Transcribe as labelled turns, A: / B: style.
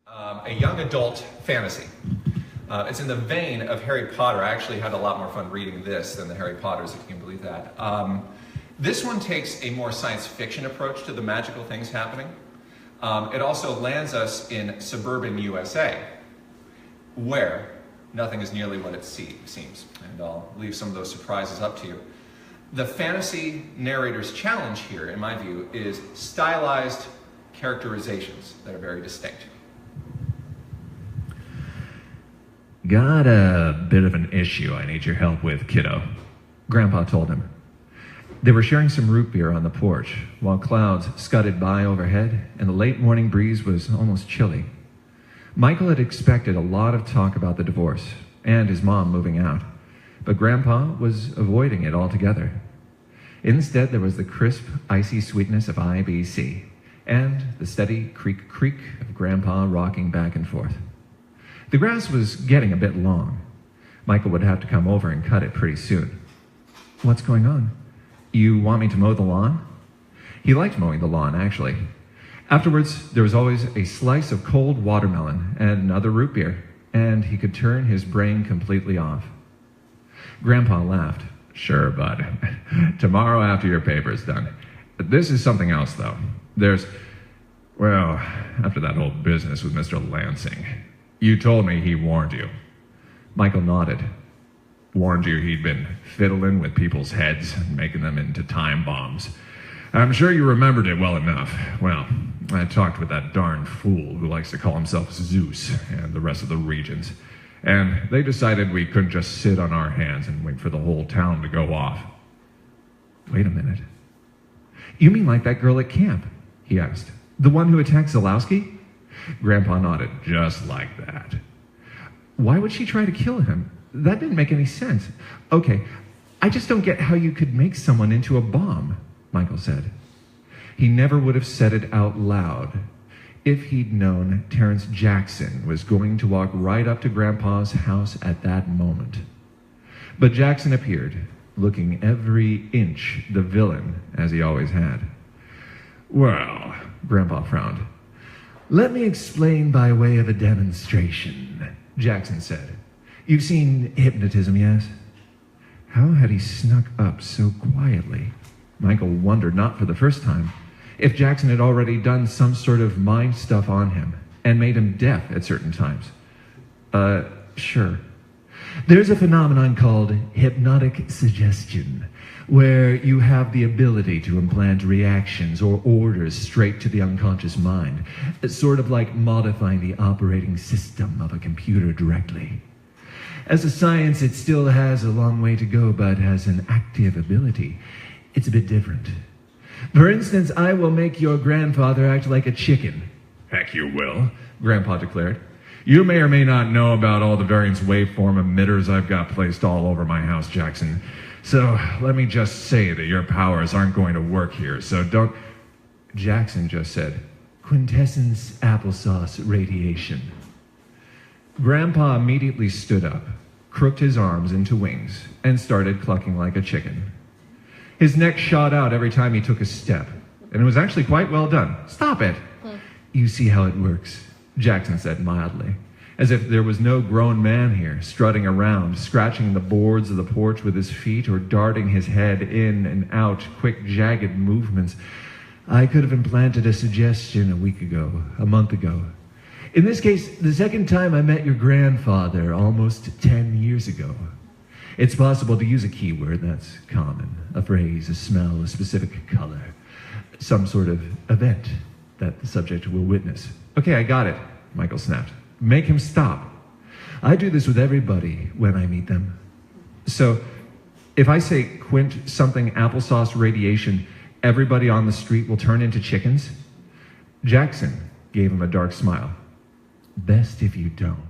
A: A young adult fantasy. It's in the vein of Harry Potter. I actually had a lot more fun reading this than the Harry Potters, if you can believe that. This one takes a more science fiction approach to the magical things happening. It also lands us in suburban USA, where nothing is nearly what it seems. And I'll leave some of those surprises up to you. The fantasy narrator's challenge here, in my view, is stylized characterizations that are very distinct.
B: Got a bit of an issue I need your help with, kiddo, Grandpa told him. They were sharing some root beer on the porch while clouds scudded by overhead and the late morning breeze was almost chilly. Michael had expected a lot of talk about the divorce and his mom moving out, but Grandpa was avoiding it altogether. Instead, there was the crisp, icy sweetness of IBC and the steady creak of Grandpa rocking back and forth. The grass was getting a bit long. Michael would have to come over and cut it pretty soon. What's going on? You want me to mow the lawn? He liked mowing the lawn, actually. Afterwards, there was always a slice of cold watermelon and another root beer, and he could turn his brain completely off. Grandpa laughed. Sure, bud. Tomorrow after your paper's done. This is something else, though. After that whole business with Mr. Lansing. You told me he warned you. Michael nodded. Warned you he'd been fiddling with people's heads and making them into time bombs. I'm sure you remembered it well enough. Well, I talked with that darn fool who likes to call himself Zeus and the rest of the regents, and they decided we couldn't just sit on our hands and wait for the whole town to go off. Wait a minute. You mean like that girl at camp? He asked. The one who attacked Zalowski? Grandpa nodded, just like that. Why would she try to kill him? That didn't make any sense. Okay, I just don't get how you could make someone into a bomb, Michael said. He never would have said it out loud if he'd known Terrence Jackson was going to walk right up to Grandpa's house at that moment. But Jackson appeared, looking every inch the villain, as he always had. Well, Grandpa frowned. Let me explain by way of a demonstration, Jackson said. You've seen hypnotism, yes? How had he snuck up so quietly? Michael wondered, not for the first time, if Jackson had already done some sort of mind stuff on him and made him deaf at certain times. Sure. There's a phenomenon called hypnotic suggestion, where you have the ability to implant reactions or orders straight to the unconscious mind. It's sort of like modifying the operating system of a computer directly. As a science, it still has a long way to go, but as an active ability, it's a bit different. For instance, I will make your grandfather act like a chicken. Heck you will, Grandpa declared. You may or may not know about all the variance waveform emitters I've got placed all over my house, Jackson. So let me just say that your powers aren't going to work here, so don't... Jackson just said, quintessence applesauce radiation. Grandpa immediately stood up, crooked his arms into wings, and started clucking like a chicken. His neck shot out every time he took a step, and it was actually quite well done. Stop it! You see how it works, Jackson said mildly, as if there was no grown man here, strutting around, scratching the boards of the porch with his feet or darting his head in and out, quick, jagged movements. I could have implanted a suggestion a week ago, a month ago. In this case, the second time I met your grandfather, almost 10 years ago. It's possible to use a keyword that's common, a phrase, a smell, a specific color, some sort of event that the subject will witness. Okay, I got it, Michael snapped. Make him stop. I do this with everybody when I meet them. So, if I say quint something applesauce radiation, everybody on the street will turn into chickens? Jackson gave him a dark smile. Best if you don't.